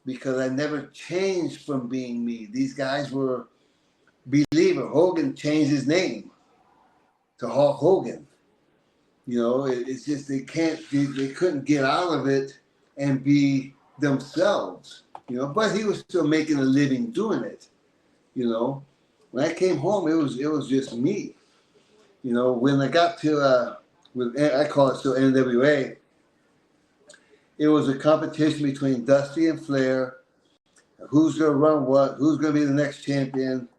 because I never changed from being me. These guys were believer. Hogan changed his name to Hulk Hogan. It's just they couldn't get out of it and be themselves. But he was still making a living doing it. When I came home, it was just me. When I got to I call it still NWA, it was a competition between Dusty and Flair. Who's gonna run what? Who's gonna be the next champion?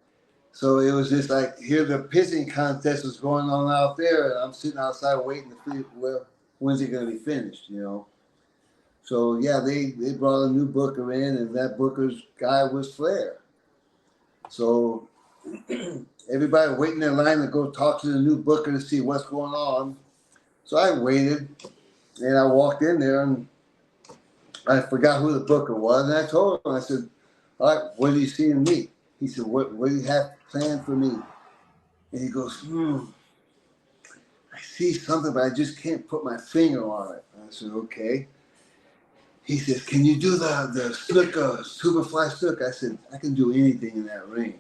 So it was just like, here the pitching contest was going on out there, and I'm sitting outside waiting to see, well, when's it going to be finished, So, yeah, they brought a new booker in, and that booker's guy was Flair. So everybody waiting in line to go talk to the new booker to see what's going on. So I waited, and I walked in there, and I forgot who the booker was, and I told him, I said, all right, what do you see in me? He said, what do you have planned for me? And he goes, I see something, but I just can't put my finger on it. I said, okay. He says, can you do the snooker, superfly snooker? I said, I can do anything in that ring,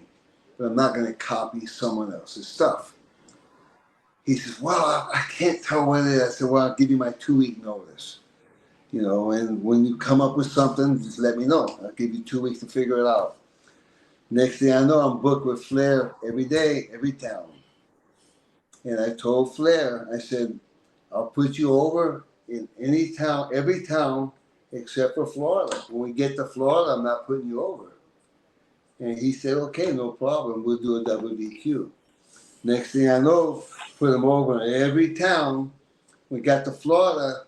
but I'm not going to copy someone else's stuff. He says, well, I can't tell what it is. I said, well, I'll give you my 2-week notice. And when you come up with something, just let me know. I'll give you 2 weeks to figure it out. Next thing I know, I'm booked with Flair every day, every town. And I told Flair, I said, I'll put you over in any town, every town, except for Florida. When we get to Florida, I'm not putting you over. And he said, okay, no problem. We'll do a WBQ. Next thing I know, put him over in every town. We got to Florida.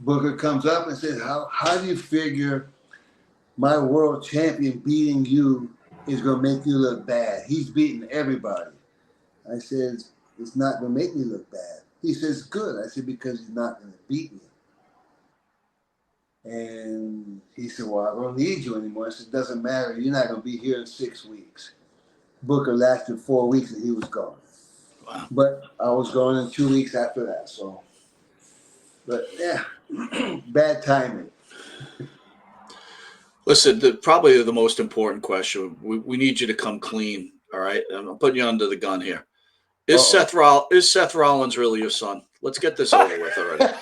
Booker comes up and says, how do you figure my world champion beating you is going to make you look bad? He's beating everybody. I said, it's not going to make me look bad. He says, good. I said, because he's not going to beat me. And he said, well, I don't need you anymore. I said, it doesn't matter. You're not going to be here in 6 weeks. Booker lasted 4 weeks and he was gone. Wow. But I was gone in 2 weeks after that. So, but yeah, bad timing. Listen, probably the most important question. We need you to come clean. All right, I'm putting you under the gun here. Is Seth Rollins really your son? Let's get this over with already.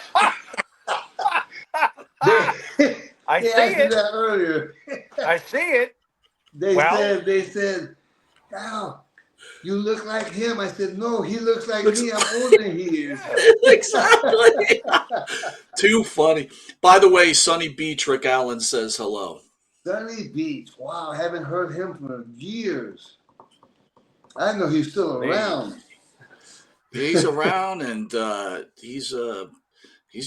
I They see asked me it. that earlier. I see it. They said, Al, you look like him. I said, no, he looks like me. I'm older than he is. Exactly. Too funny. By the way, Sonny Beach, Rick Allen says hello. Sunny Beach. Wow, I haven't heard him for years. I know he's still around. He's around, and he's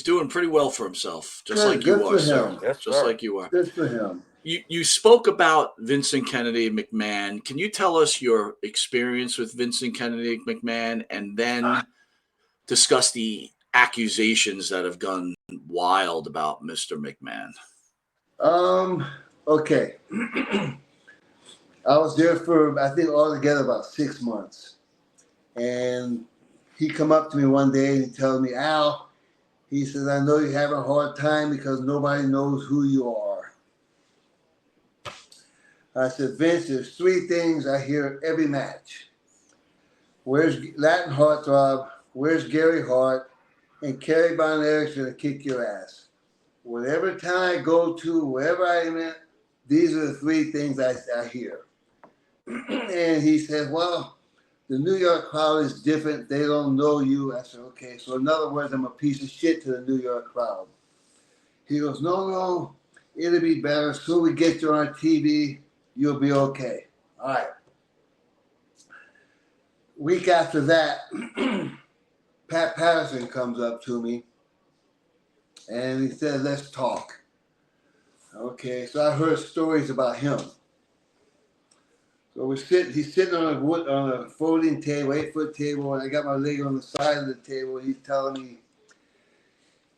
doing pretty well for himself, just Good, like you good are, for sir. him. Yes, Just sir. like you are. Good for him. You spoke about Vincent Kennedy and McMahon. Can you tell us your experience with Vincent Kennedy and McMahon, and then discuss the accusations that have gone wild about Mr. McMahon? Okay. I was there for, I think, altogether about 6 months. And he come up to me one day and he tells me, Al, he says, I know you have a hard time because nobody knows who you are. I said, Vince, there's 3 things I hear every match. Where's Latin Heartthrob? Where's Gary Hart? And Kerry Von Erich's going to kick your ass. Whatever town I go to, wherever I am at, these are the 3 things I hear. And he said, well, the New York crowd is different. They don't know you. I said, okay. So in other words, I'm a piece of shit to the New York crowd. He goes, no, it'll be better. Soon we get you on TV, you'll be okay. All right. Week after that, Pat Patterson comes up to me and he said, let's talk. Okay, so I heard stories about him. So he's sitting on a folding table, 8-foot table, and I got my leg on the side of the table. He's telling me,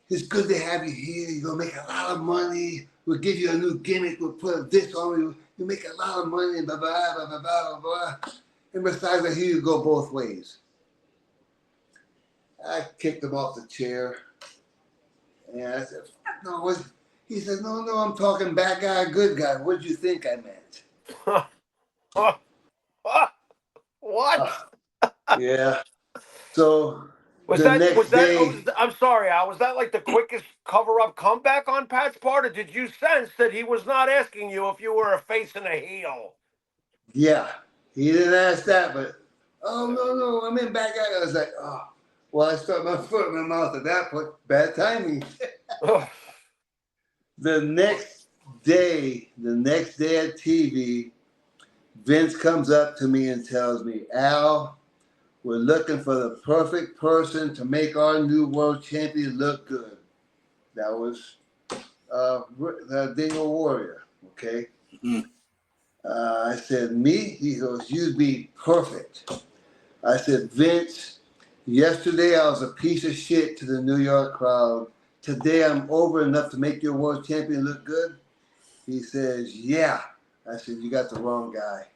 "It's good to have you here. You're gonna make a lot of money. We'll give you a new gimmick. We'll put this on you. You make a lot of money. Blah blah blah blah blah blah." And besides, I hear you go both ways. I kicked him off the chair, and I said, "Fuck no." He said, "No, I'm talking bad guy, good guy. What did you think I meant?" What? Yeah. So Was the that next day, I'm sorry, Al. Was that like the quickest cover-up comeback on Pat's part, or did you sense that he was not asking you if you were a face and a heel? yeah, he didn't ask that, but oh no, I'm in bad guy. I was like, oh, well, I stuck my foot in my mouth at that point. Bad timing. The next day at TV, Vince comes up to me and tells me, "Al, we're looking for the perfect person to make our new world champion look good." That was the Dingo Warrior. Okay. Mm-hmm. I said, "Me?" He goes, "You'd be perfect." I said, "Vince, yesterday I was a piece of shit to the New York crowd. Today I'm over enough to make your world champion look good." He says, "Yeah." I said, "You got the wrong guy."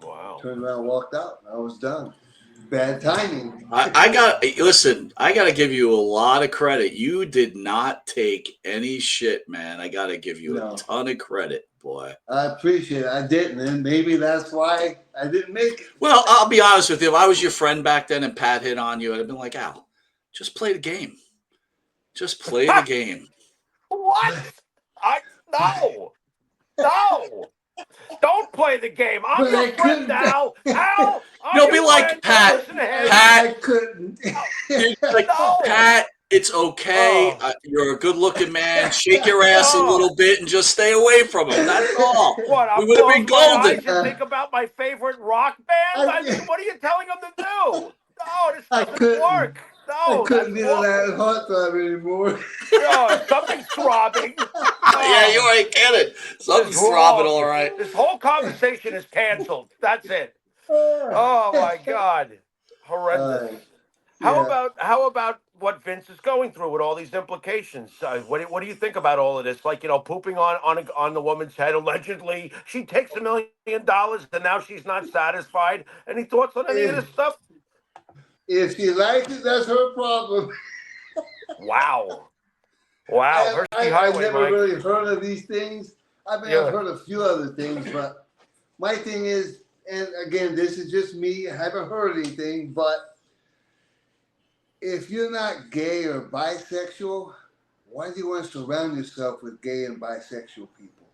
Wow. Turned around, walked out. I was done. Bad timing. I got listen. I got to give you a lot of credit. You did not take any shit, man. I got to give you No. a ton of credit, boy. I appreciate it. I didn't, and maybe that's why I didn't make it. Well, I'll be honest with you. If I was your friend back then and Pat hit on you, I'd have been like, "Al, just play the game. Just play the game." What? No. Don't play the game. I'm But your I friend, couldn't. Al. Al, I'm You'll your be like, friend. Pat, Don't listen to him. I Pat, couldn't. you're like, No. Pat, it's okay. Oh. You're a good-looking man. Shake your ass a little bit and just stay away from him. That's all. What? We I'll would have been close my eyes golden. and think about my favorite rock band? I mean, what are you telling them to do? No, this I doesn't couldn't. work. I No, couldn't that's be the last awful. heartthrob anymore. No, something's throbbing. Yeah, you ain't kidding. Something's throbbing, all right. This whole conversation is canceled. That's it. Oh my God, horrendous. How about what Vince is going through with all these implications? What do you think about all of this? Like, pooping on the woman's head allegedly. She takes $1 million and now she's not satisfied. Any thoughts on any of this stuff? If she likes it, that's her problem. Wow, I've Hershey Highway, never Mike. really heard of these things. I've heard a few other things, but my thing is, and again, this is just me. I haven't heard anything, but if you're not gay or bisexual, why do you want to surround yourself with gay and bisexual people?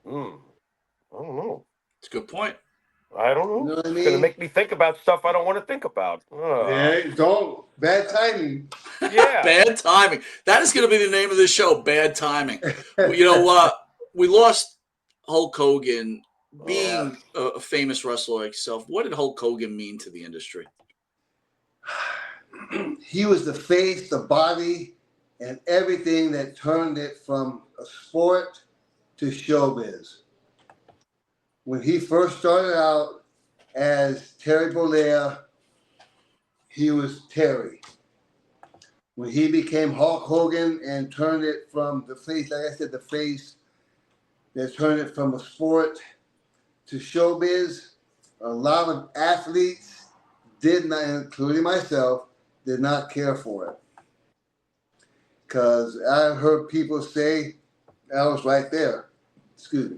I don't know. It's a good point. I don't know. You know what I It's going to mean? make me think about stuff I don't want to think about. Yeah, don't. Bad timing. Yeah. Bad timing. That is going to be the name of the show, Bad Timing. You know what? We lost Hulk Hogan. Being a famous wrestler like yourself, what did Hulk Hogan mean to the industry? He was the face, the body, and everything that turned it from a sport to showbiz. When he first started out as Terry Bollea, he was Terry. When he became Hulk Hogan and turned it from the face, like I said, the face that turned it from a sport to showbiz, a lot of athletes did not, including myself, did not care for it. Because I heard people say, I was right there, excuse me,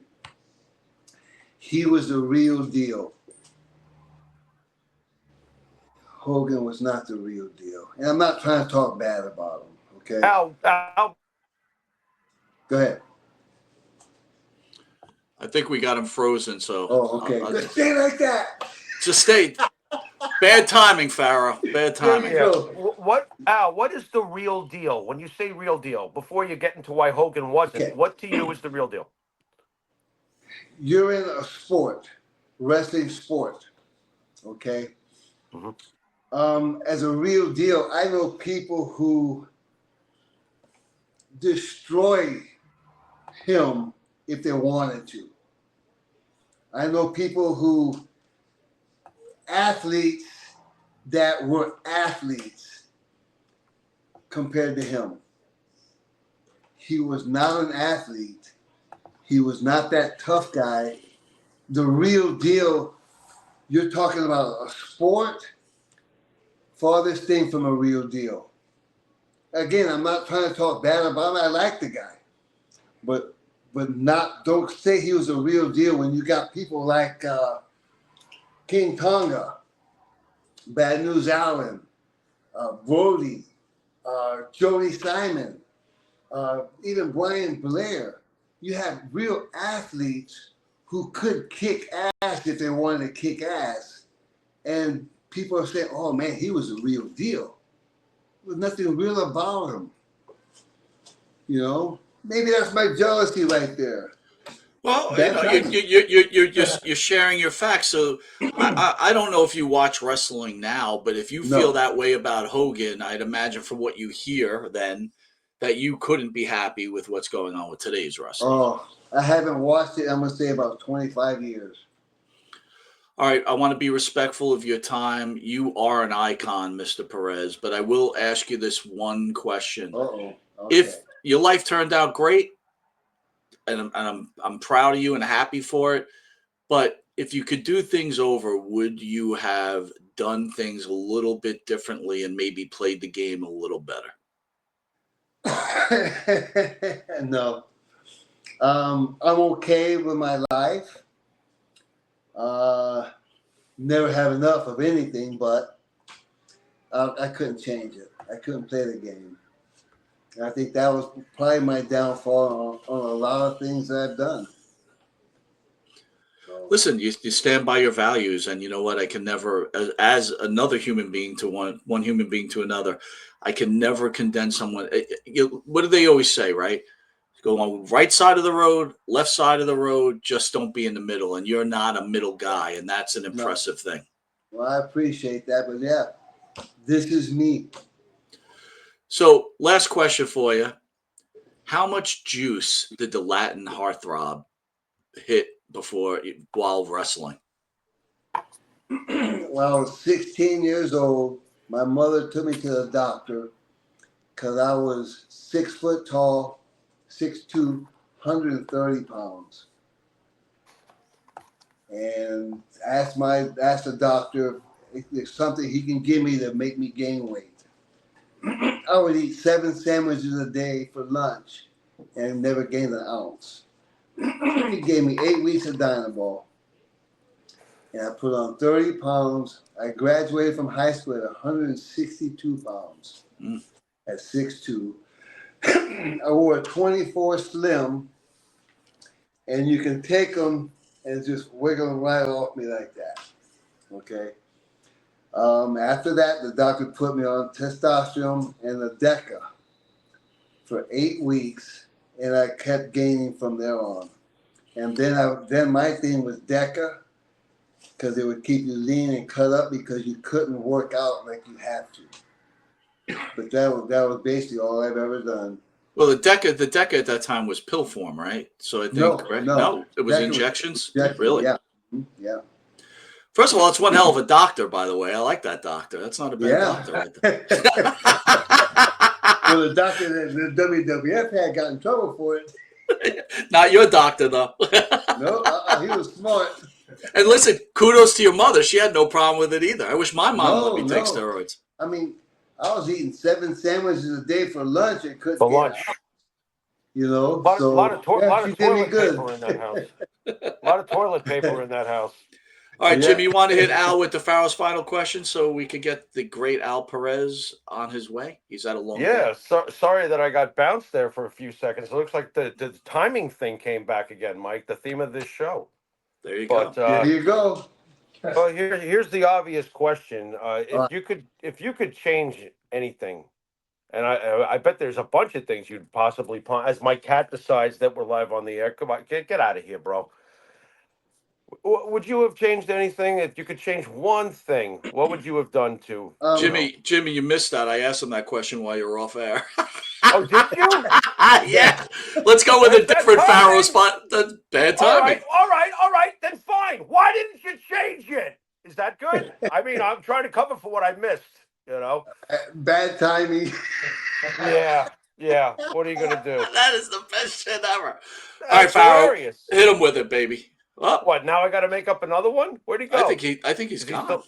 he was the real deal. Hogan was not the real deal. And I'm not trying to talk bad about him, okay? Al, Go ahead. I think we got him frozen, so. Oh, okay. Just stay like that. Just stay. Bad timing, Pharaoh. Bad timing. Yeah. What is the real deal? When you say real deal, before you get into why Hogan wasn't, Okay. what to you is the real deal? You're in a sport, wrestling sport, okay? Mm-hmm. As a real deal, I know people who destroy him if they wanted to. I know people who athletes that were athletes compared to him. He was not an athlete. He was not that tough guy. The real deal, you're talking about a sport, farthest thing from a real deal. Again, I'm not trying to talk bad about him. I like the guy. But don't say he was a real deal when you got people like King Tonga, Bad News Allen, Brody, Jody Simon, even Brian Blair. You have real athletes who could kick ass if they wanted to kick ass. And people are saying, oh man, he was a real deal. There was nothing real about him. You know? Maybe that's my jealousy right there. Well, you're sharing your facts. So I don't know if you watch wrestling now, but if you feel that way about Hogan, I'd imagine from what you hear then that you couldn't be happy with what's going on with today's wrestling. Oh, I haven't watched it, I'm going to say about 25 years. All right, I want to be respectful of your time. You are an icon, Mr. Perez, but I will ask you this one question. Okay. If your life turned out great, and I'm proud of you and happy for it, but if you could do things over, would you have done things a little bit differently and maybe played the game a little better? No. I'm okay with my life. Never have enough of anything, but I couldn't change it. I couldn't play the game. And I think that was probably my downfall on a lot of things that I've done. So. Listen, you stand by your values, and you know what? I can never, as another human being to one human being to another, I can never condemn someone. What do they always say, right? Go on right side of the road, left side of the road, just don't be in the middle. And you're not a middle guy, and that's an impressive thing. Well, I appreciate that, but yeah, this is me. So, last question for you. How much juice did the Latin heartthrob hit while wrestling? When I was 16 years old, my mother took me to the doctor because I was 6 foot tall, 6'2", 130 pounds. And asked the doctor if there's something he can give me to make me gain weight. I would eat 7 sandwiches a day for lunch and never gained an ounce. He gave me 8 weeks of Dynaball. And I put on 30 pounds. I graduated from high school at 162 pounds at 6'2". I wore a 24 Slim, and you can take them and just wiggle them right off me like that. Okay. After that, the doctor put me on testosterone and a DECA for 8 weeks, and I kept gaining from there on. And then my thing was DECA, because it would keep you lean and cut up because you couldn't work out like you have to. But that was basically all I've ever done. Well, the DECA at that time was pill form, right? So I think no, it was injections. Really? Yeah. Yeah. First of all, it's one hell of a doctor, by the way. I like that doctor. That's not a bad doctor right there. Well, the doctor that the WWF had got in trouble for it. Not your doctor, though. No, he was smart. And listen, kudos to your mother. She had no problem with it either. I wish my mom let me take steroids. I mean, I was eating 7 sandwiches a day for lunch and couldn't For get lunch. out. You know, A lot of toilet paper good. in that house. A lot of toilet paper in that house. All right, Jimmy, you want to hit Al with the Pharaoh's final question so we could get the great Al Perez on his way? He's had a long day. Sorry that I got bounced there for a few seconds. It looks like the timing thing came back again, Mike, the theme of this show. There you go. There you go. Well, here's the obvious question. If you could change anything, and I bet there's a bunch of things you'd possibly, as my cat decides that we're live on the air. Come on, get out of here, bro. Would you have changed anything? If you could change one thing, what would you have done to Jimmy, you missed that. I asked him that question while you were off air. Oh, did you? Yeah. Let's go with a That's bad different Pharaoh timing. spot. That's bad All timing. right, all right, all right. Then fine. Why didn't you change it? Is that good? I mean, I'm trying to cover for what I missed. You know. Bad timing. Yeah, yeah. What are you gonna do? That is the best shit ever. All right, That's Pharaoh, hilarious. hit him with it, baby. Oh, What? Now I got to make up another one? Where'd he go? I think he's Is he gone. still?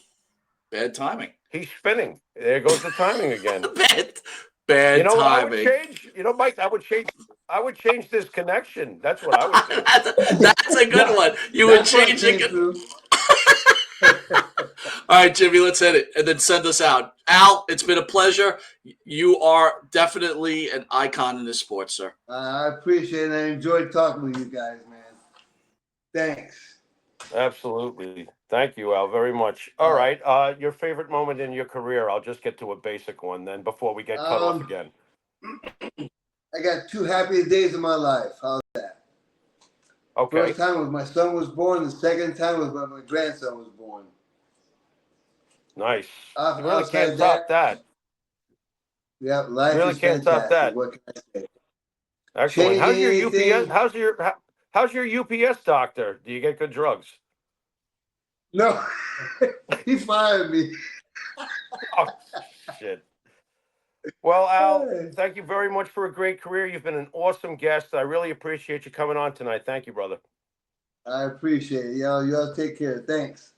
Bad timing. He's spinning. There goes the timing again. bad, You bad know what I would timing. change? You know, Mike, I would change. I would change this connection. That's what I would do. That's a good one. You would That's what change came it. through. All right, Jimmy, let's hit it and then send us out. Al, it's been a pleasure. You are definitely an icon in this sport, sir. I appreciate it. I enjoyed talking with you guys, man. Thanks. Absolutely. Thank you, Al, very much. All right. Your favorite moment in your career? I'll just get to a basic one then before we get cut off again. I got 2 happiest days of my life. How's that? Okay. First time was my son was born. The second time was when my grandson was born. Nice. You really Outside can't top that. Yeah, life You really is can't top fantastic. that. What can I say? Excellent. How's Changing your anything? UPS? How's your UPS doctor? Do you get good drugs? No, he fired me. Oh, shit. Well, Al, thank you very much for a great career. You've been an awesome guest. I really appreciate you coming on tonight. Thank you, brother. I appreciate it. Y'all take care. Thanks.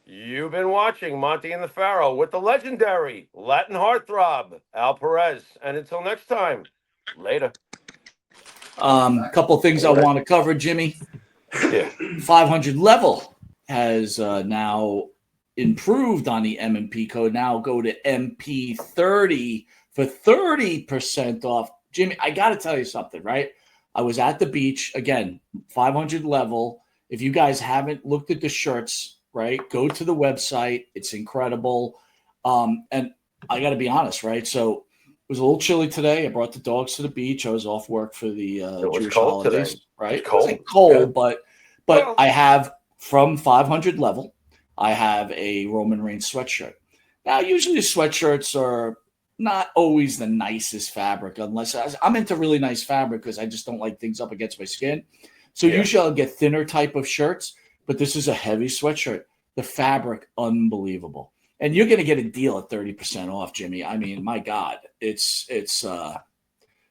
You've been watching Monte and the Pharaoh with the legendary Latin heartthrob, Al Perez. And until next time, later. Couple things I want to cover, Jimmy. Yeah. 500 level has now improved on the M&P code. Now go to MP30 for 30% off. Jimmy, I got to tell you something, right? I was at the beach again, 500 level. If you guys haven't looked at the shirts, right, go to the website. It's incredible. And I got to be honest, right? So it was a little chilly today. I brought the dogs to the beach. I was off work for the Jewish holidays, today. right? It's cold. It wasn't cold, Yeah. but Well, I have from 500 level, I have a Roman Reigns sweatshirt. Now, usually sweatshirts are not always the nicest fabric, unless I'm into really nice fabric because I just don't like things up against my skin. So Yeah. usually I'll get thinner type of shirts, but this is a heavy sweatshirt. The fabric, unbelievable. And you're going to get a deal at 30% off, Jimmy. I mean, my God, it's a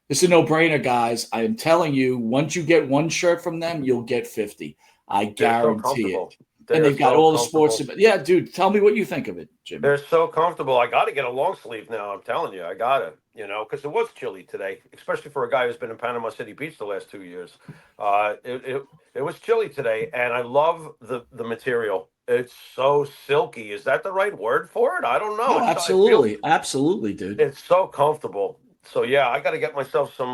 no-brainer, guys. I am telling you, once you get one shirt from them, you'll get 50. I guarantee it. And they've got all the sports. Yeah, dude, tell me what you think of it, Jimmy. They're so comfortable. I got to get a long sleeve now. I'm telling you, I got to, because it was chilly today, especially for a guy who's been in Panama City Beach the last 2 years. It was chilly today, and I love the material. It's so silky. Is that the right word for it? I don't know. Oh, absolutely. Absolutely, dude. It's so comfortable. So, yeah, I got to get myself some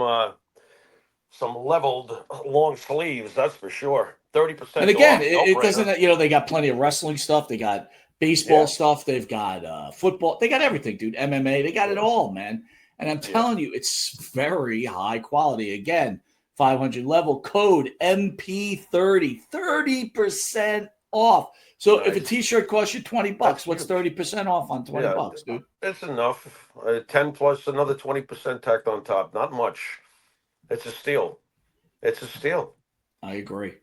leveled long sleeves. That's for sure. 30%. And again, off, it doesn't, they got plenty of wrestling stuff. They got baseball stuff. They've got football. They got everything, dude. MMA. They got it all, man. And I'm telling you, it's very high quality. Again, 500 level code MP30, 30% off. So if a t-shirt costs you $20, what's 30% off on $20, dude? It's enough. 10 plus another 20% tacked on top. Not much. It's a steal. It's a steal. I agree.